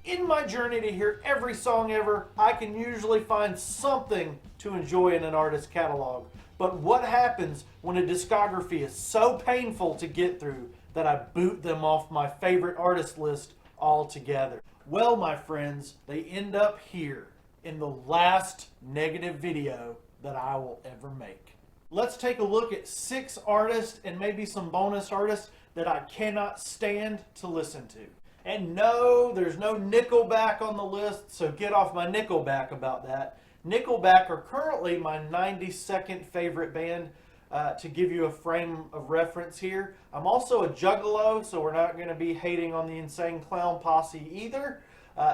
In my journey to hear every song ever, I can usually find something to enjoy in an artist's catalog. But what happens when a discography is so painful to get through that I boot them off my favorite artist list altogether? Well, my friends, they end up here in the last negative video that I will ever make. Let's take a look at 6 artists and maybe some bonus artists that I cannot stand to listen to. And no, there's no Nickelback on the list, so get off my Nickelback about that. Nickelback are currently my 92nd favorite band. To give you a frame of reference here, I'm also a juggalo, so we're not going to be hating on the Insane Clown Posse either.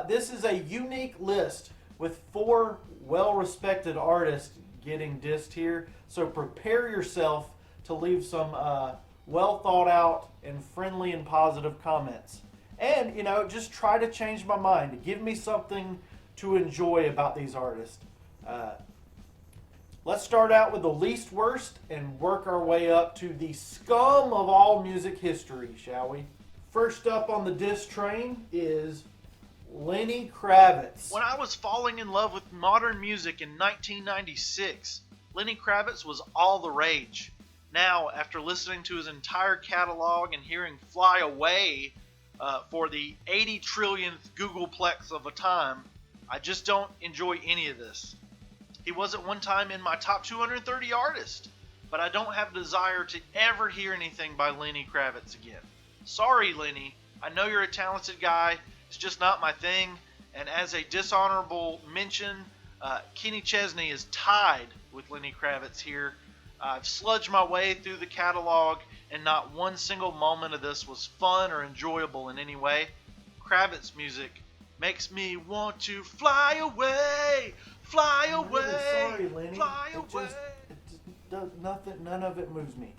This is a unique list with 4 well-respected artists getting dissed here, so prepare yourself to leave some well thought out and friendly and positive comments. And, just try to change my mind. Give me something to enjoy about these artists. Let's start out with the least worst and work our way up to the scum of all music history, shall we? First up on the diss train is Lenny Kravitz. When I was falling in love with modern music in 1996, Lenny Kravitz was all the rage. Now, after listening to his entire catalog and hearing Fly Away for the 80 trillionth Googleplex of a time, I just don't enjoy any of this. He was at one time in my top 230 artists, but I don't have a desire to ever hear anything by Lenny Kravitz again. Sorry, Lenny. I know you're a talented guy. It's just not my thing. And as a dishonorable mention, Kenny Chesney is tied with Lenny Kravitz here. I've sludged my way through the catalog, and not one single moment of this was fun or enjoyable in any way. Kravitz music makes me want to fly away, fly away, really sorry, Lenny. Fly away. Nothing, none of it moves me.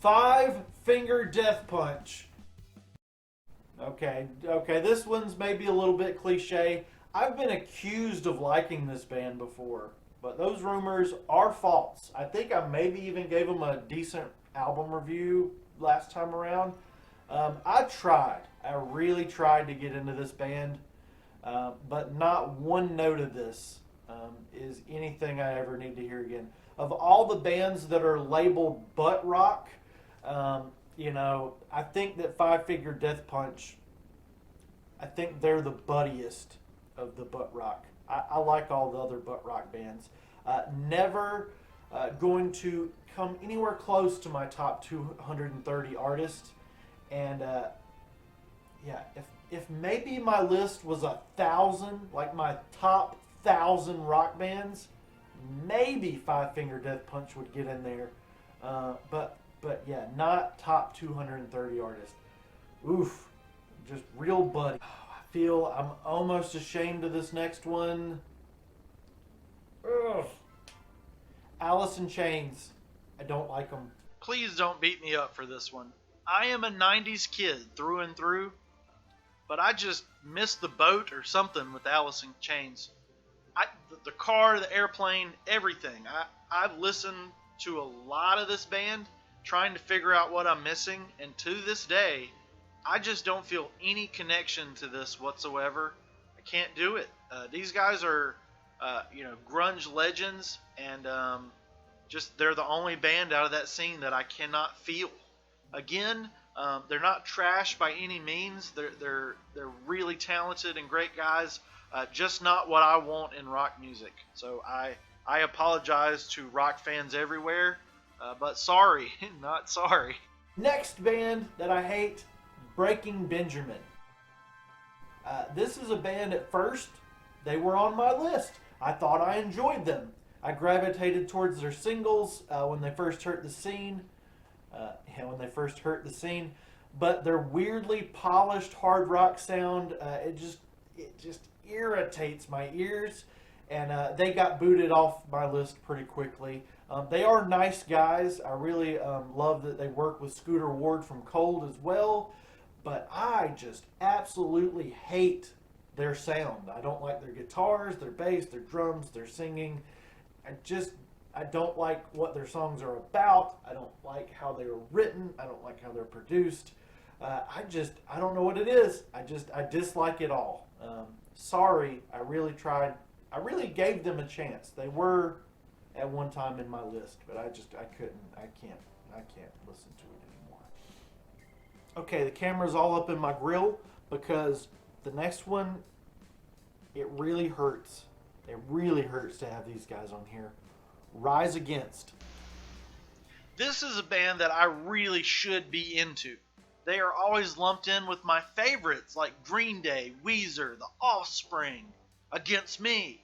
5-Finger Death Punch. Okay, this one's maybe a little bit cliche. I've been accused of liking this band before, but those rumors are false. I think I maybe even gave them a decent album review last time around. I really tried to get into this band, but not one note of this is anything I ever need to hear again. Of all the bands that are labeled butt rock, I think that 5-Finger Death Punch, I think they're the buttiest of the butt rock. I like all the other butt rock bands. Never going to come anywhere close to my top 230 artists. And if maybe my list was 1,000, like my top 1,000 rock bands, maybe 5-Finger Death Punch would get in there. But yeah, not top 230 artists. Oof, just real buddy. I feel I'm almost ashamed of this next one. Ugh. Alice in Chains. I don't like them. Please don't beat me up for this one. I am a 90s kid through and through, but I just missed the boat or something with Alice in Chains. The car, the airplane, everything. I've listened to a lot of this band trying to figure out what I'm missing, and to this day, I just don't feel any connection to this whatsoever. I can't do it. These guys are, grunge legends, and just they're the only band out of that scene that I cannot feel. Again, they're not trash by any means. They're really talented and great guys. Just not what I want in rock music. So I apologize to rock fans everywhere, but sorry, not sorry. Next band that I hate, Breaking Benjamin. This is a band at first, they were on my list. I thought I enjoyed them. I gravitated towards their singles when they first hurt the scene. But their weirdly polished hard rock sound, it just irritates my ears, and they got booted off my list pretty quickly. They are nice guys. I really love that they work with Scooter Ward from Cold as well, but I just absolutely hate their sound. I don't like their guitars, their bass, their drums, their singing. I don't like what their songs are about. I don't like how they were written. I don't like how they're produced. I don't know what it is. I dislike it all. Sorry, I really tried. I really gave them a chance. They were at one time in my list, but I can't listen to it anymore. Okay, the camera's all up in my grill because the next one, it really hurts. It really hurts to have these guys on here. Rise Against. This is a band that I really should be into. They are always lumped in with my favorites like Green Day, Weezer, The Offspring, Against Me.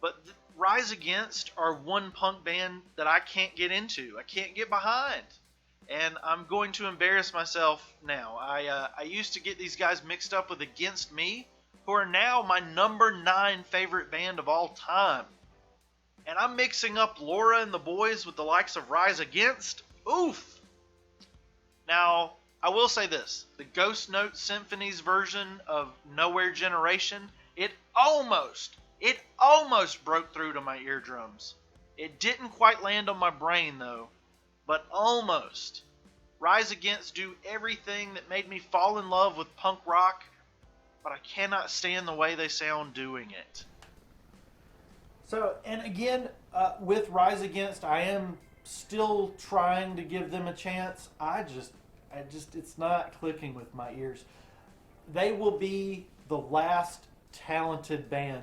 But Rise Against are one punk band that I can't get into. I can't get behind. And I'm going to embarrass myself now. I used to get these guys mixed up with Against Me, who are now my number 9 favorite band of all time. And I'm mixing up Laura and the Boys with the likes of Rise Against. Oof! Now, I will say this. The Ghost Note Symphony's version of Nowhere Generation, it almost broke through to my eardrums. It didn't quite land on my brain, though, but almost. Rise Against do everything that made me fall in love with punk rock, but I cannot stand the way they sound doing it. So, and again, with Rise Against, I am still trying to give them a chance. It's not clicking with my ears. They will be the last talented band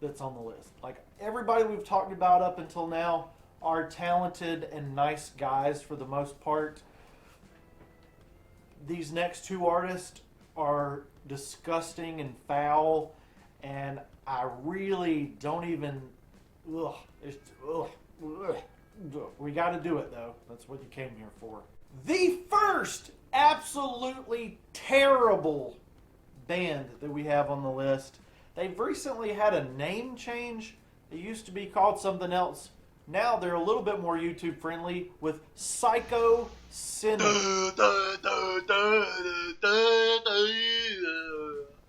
that's on the list. Like, everybody we've talked about up until now are talented and nice guys for the most part. These next two artists are disgusting and foul, and I really don't even. We got to do it, though. That's what you came here for. The first absolutely terrible band that we have on the list. They've recently had a name change. They used to be called something else. Now they're a little bit more YouTube friendly with Psycho Cynic.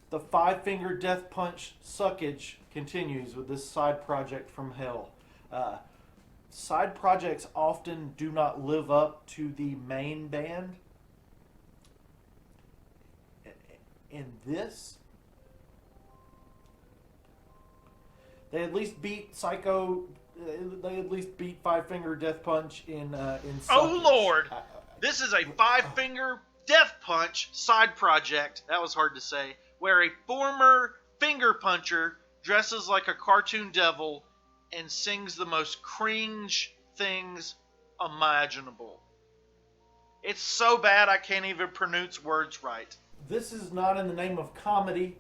The Five-Finger Death Punch suckage continues with this side project from hell. Side projects often do not live up to the main band. In this, they at least beat Psycho. They at least beat Five-Finger Death Punch in suckage. Oh Lord! This is a Five-Finger Death Punch side project. That was hard to say. Where a former finger puncher dresses like a cartoon devil and sings the most cringe things imaginable. It's so bad I can't even pronounce words right. This is not in the name of comedy.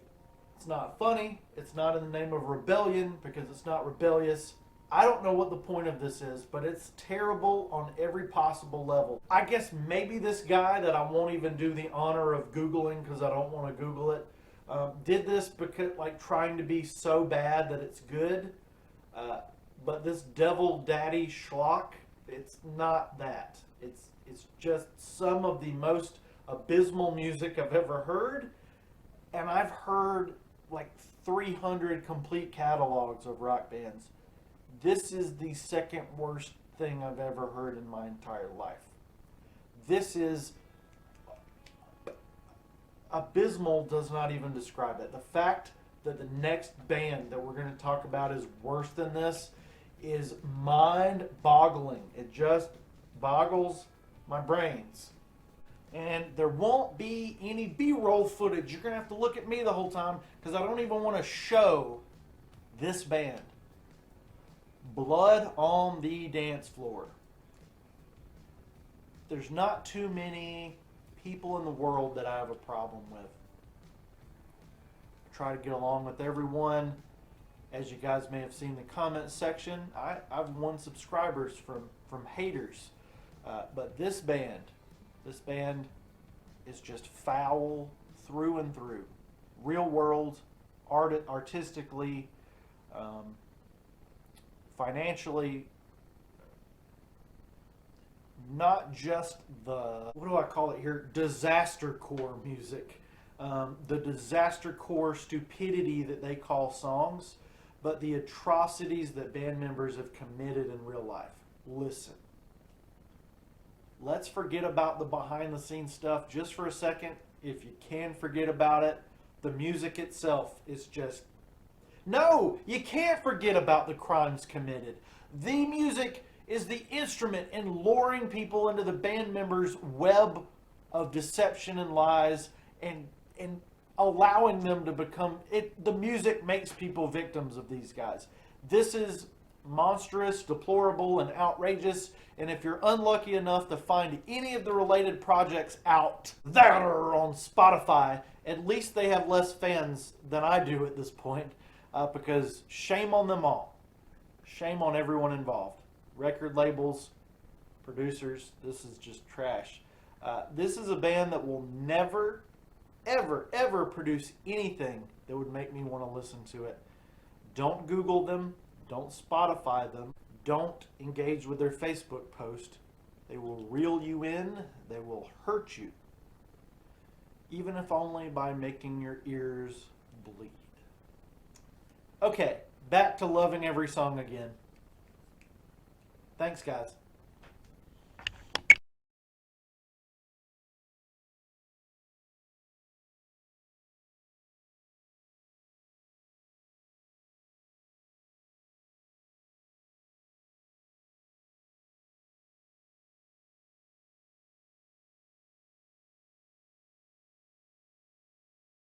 It's not funny. It's not in the name of rebellion because it's not rebellious. I don't know what the point of this is, but it's terrible on every possible level. I guess maybe this guy that I won't even do the honor of Googling because I don't want to Google it, did this because trying to be so bad that it's good. But this Devil Daddy schlock, it's not that. It's just some of the most abysmal music I've ever heard. And I've heard 300 complete catalogs of rock bands. This is the second worst thing I've ever heard in my entire life. This is abysmal, does not even describe it. The fact that the next band that we're going to talk about is worse than this is mind-boggling. It just boggles my brains. And there won't be any B-roll footage. You're going to have to look at me the whole time because I don't even want to show this band. Blood on the Dance Floor. There's not too many people in the world that I have a problem with. I try to get along with everyone. As you guys may have seen in the comment section, I've won subscribers from haters. But this band is just foul through and through. Real world, artistically, financially, not just the, what do I call it here, disaster core music. The disaster core stupidity that they call songs, but the atrocities that band members have committed in real life. Listen. let's forget about the behind the scenes stuff just for a second. If you can forget about it, the music itself is just... No, you can't forget about the crimes committed. The music is the instrument in luring people into the band members' web of deception and lies, and allowing them to become it. The music makes people victims of these guys. This is monstrous, deplorable, and outrageous. And if you're unlucky enough to find any of the related projects out there on Spotify, at least they have less fans than I do at this point, because shame on them all. Shame on everyone involved. Record labels, producers, this is just trash. This is a band that will never, ever, ever produce anything that would make me want to listen to it. Don't Google them. Don't Spotify them. Don't engage with their Facebook post. They will reel you in. They will hurt you. Even if only by making your ears bleed. Okay, back to loving every song again. Thanks, guys.